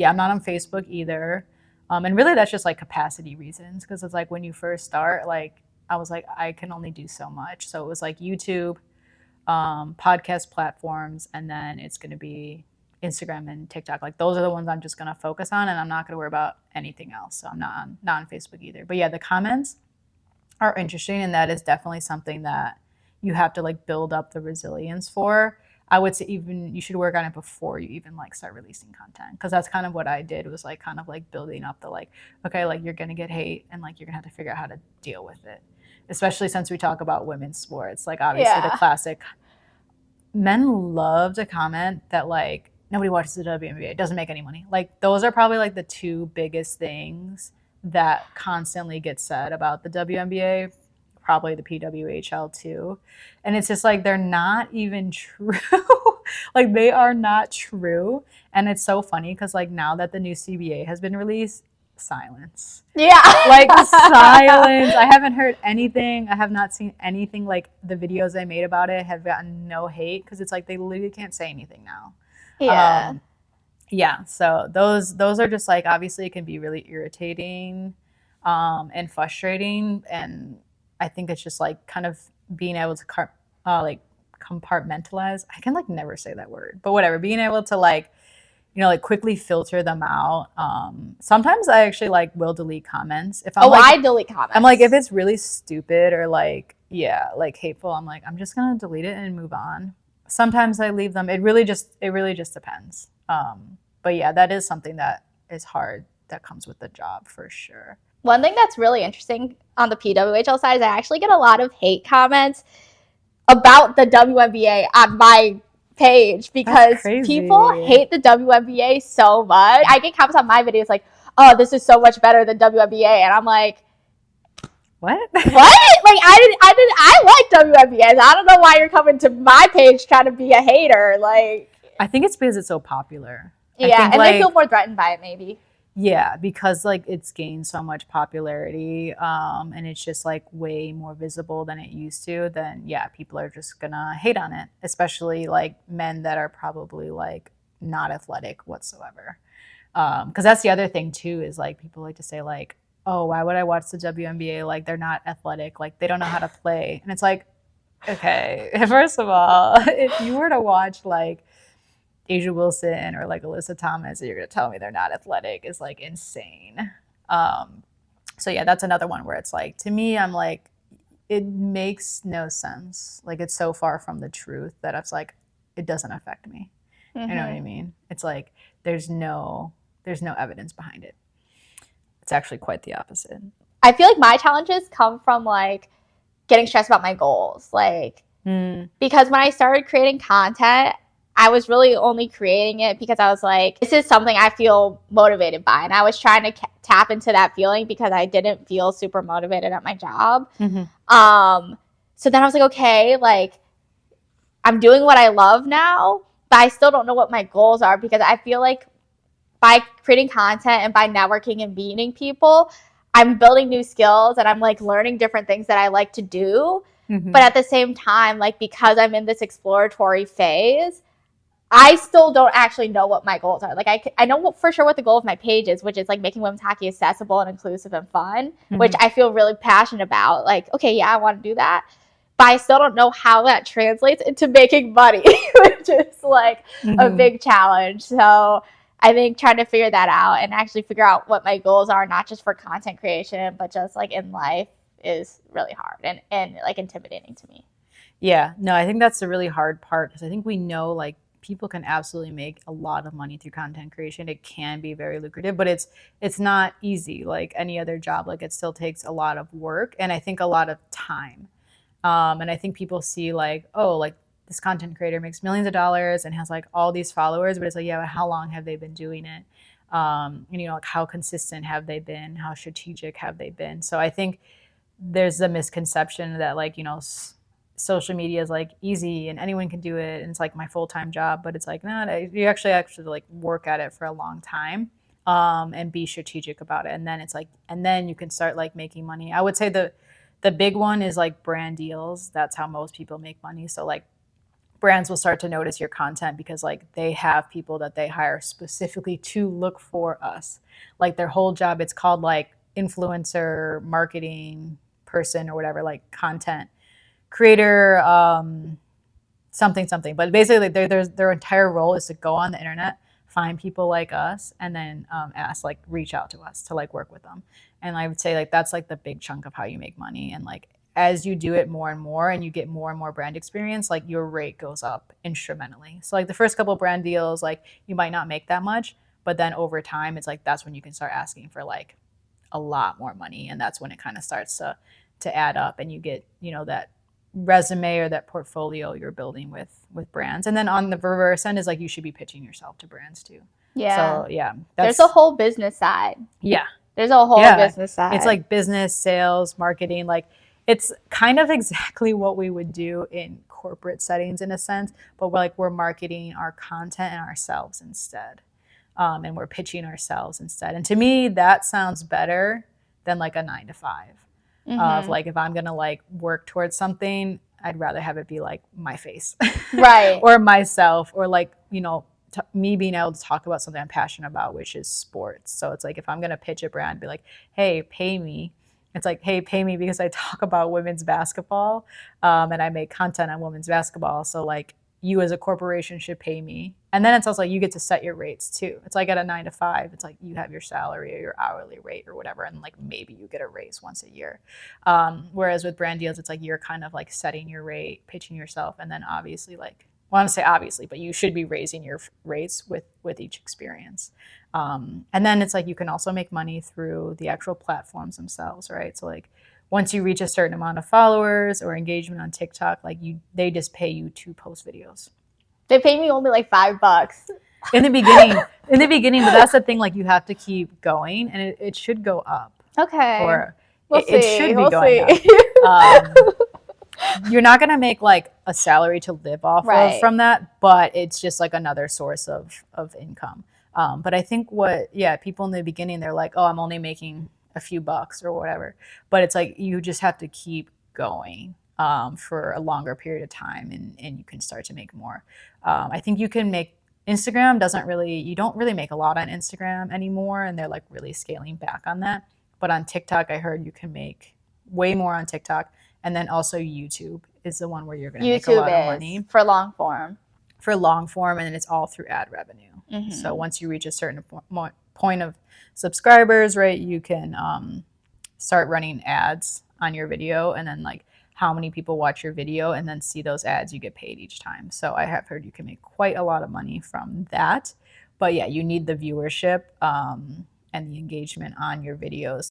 I'm not on Facebook either. And really that's just like capacity reasons, because it's like when you first start, like I was like, I can only do so much. So it was like YouTube, podcast platforms, and then it's going to be Instagram and TikTok. Like those are the ones I'm just going to focus on, and I'm not going to worry about anything else. So I'm not on Facebook either. But yeah, the comments are interesting, and that is definitely something that you have to like build up the resilience for. I would say even you should work on it before you even like start releasing content, because that's kind of what I did, was like kind of like building up the like, okay, like you're going to get hate, and like you're going to have to figure out how to deal with it. Especially since we talk about women's sports, like obviously the classic men love to comment that like nobody watches the WNBA, it doesn't make any money. Like those are probably like the two biggest things that constantly get said about the WNBA, probably the PWHL too. And it's just like they're not even true. Like they are not true. And it's so funny because like now that the new CBA has been released, silence. Yeah. Like silence. I haven't heard anything. I have not seen anything. Like the videos I made about it have gotten no hate, because it's like they literally can't say anything now. Yeah. So those are just like, obviously it can be really irritating and frustrating, and I think it's just like kind of being able to like compartmentalize. I can like never say that word, but whatever. Being able to like, you know, like quickly filter them out. Sometimes I actually like will delete comments. If I'm I delete comments. I'm like, if it's really stupid or like, like hateful, I'm like, I'm just gonna delete it and move on. Sometimes I leave them. It really just depends. But yeah, that is something that is hard, that comes with the job for sure. One thing that's really interesting on the PWHL side is I actually get a lot of hate comments about the WNBA on my page, because people hate the WNBA so much. I get comments on my videos like, oh, this is so much better than WNBA, and I'm like, what? Like I like WNBA. I don't know why you're coming to my page trying to be a hater. Like, I think it's because it's so popular. Yeah, and like, they feel more threatened by it maybe. Yeah, because like it's gained so much popularity, and it's just like way more visible than it used to, then yeah, people are just gonna hate on it, especially like men that are probably like not athletic whatsoever. Because that's the other thing too, is like people like to say like, oh, why would I watch the WNBA? Like they're not athletic, like they don't know how to play. And it's like, okay, first of all, if you were to watch like Asia Wilson or like Alyssa Thomas, you're gonna tell me they're not athletic is like insane. So yeah, that's another one where it's like, to me, I'm like, it makes no sense. Like it's so far from the truth that it's like, it doesn't affect me. You know what I mean? It's like there's no evidence behind it. It's actually quite the opposite. I feel like my challenges come from like getting stressed about my goals. Like, because when I started creating content, I was really only creating it because I was like, this is something I feel motivated by. And I was trying to tap into that feeling because I didn't feel super motivated at my job. So then I was like, okay, like I'm doing what I love now, but I still don't know what my goals are, because I feel like by creating content and by networking and meeting people, I'm building new skills and I'm like learning different things that I like to do. But at the same time, like because I'm in this exploratory phase, I still don't actually know what my goals are. Like I know for sure what the goal of my page is, which is like making women's hockey accessible and inclusive and fun, which I feel really passionate about. Like, okay, yeah, I want to do that. But I still don't know how that translates into making money, which is like a big challenge. So I think trying to figure that out and actually figure out what my goals are, not just for content creation, but just like in life, is really hard and like intimidating to me. Yeah, no, I think that's the really hard part, because I think we know like people can absolutely make a lot of money through content creation. It can be very lucrative, but it's not easy like any other job. Like it still takes a lot of work, and I think a lot of time. And I think people see like, oh, like this content creator makes millions of dollars and has like all these followers, but it's like, yeah, but how long have they been doing it? And you know, like how consistent have they been? How strategic have they been? So I think there's a misconception that like, you know, social media is like easy and anyone can do it and it's like my full-time job, but it's like, no, you actually like work at it for a long time, and be strategic about it. And then it's like, and then you can start like making money. I would say the big one is like brand deals. That's how most people make money. So like brands will start to notice your content because like they have people that they hire specifically to look for us. Like their whole job, it's called like influencer marketing person or whatever, like content creator, something. But basically their entire role is to go on the internet, find people like us, and then reach out to us to like work with them. And I would say like that's like the big chunk of how you make money. And like as you do it more and more and you get more and more brand experience, like your rate goes up instrumentally. So like the first couple brand deals, like you might not make that much, but then over time it's like that's when you can start asking for like a lot more money, and that's when it kind of starts to add up and you get, you know, that resume or that portfolio you're building with brands. And then on the reverse end is like you should be pitching yourself to brands too. Yeah. So yeah, there's a whole business side. Yeah. There's a whole business side. It's like business, sales, marketing. Like it's kind of exactly what we would do in corporate settings in a sense, but we're marketing our content and ourselves instead. And we're pitching ourselves instead. And to me, that sounds better than like a 9-to-5. Of like, if I'm gonna like work towards something, I'd rather have it be like my face, right? Or myself, or like, you know, me being able to talk about something I'm passionate about, which is sports. So it's like if I'm gonna pitch a brand, be like, hey, pay me. It's like, hey, pay me because I talk about women's basketball, and I make content on women's basketball. So like, you as a corporation should pay me. And then it's also like you get to set your rates too. It's like at a 9-to-5, it's like you have your salary or your hourly rate or whatever, and like maybe you get a raise once a year. Whereas with brand deals, it's like you're kind of like setting your rate, pitching yourself, and then obviously like, well, I want to say obviously, but you should be raising your rates with each experience. And then it's like you can also make money through the actual platforms themselves, right? So like once you reach a certain amount of followers or engagement on TikTok, like they just pay you to post videos. They pay me only like $5 in the beginning. But that's the thing, like you have to keep going, and it should go up. Okay. Or it should be going up. You're not gonna make like a salary to live off of from that, but it's just like another source of income. But I think people in the beginning, they're like, oh, I'm only making a few bucks or whatever. But it's like you just have to keep going for a longer period of time, and you can start to make more. I think you can make Instagram doesn't really, you don't really make a lot on Instagram anymore, and they're like really scaling back on that. But on TikTok, I heard you can make way more on TikTok. And then also YouTube is the one where you're going to make a lot of money. For long form. For long form, and then it's all through ad revenue. Mm-hmm. So once you reach a certain point of subscribers, right, you can start running ads on your video, and then like how many people watch your video and then see those ads, you get paid each time. So I have heard you can make quite a lot of money from that. But yeah, you need the viewership and the engagement on your videos.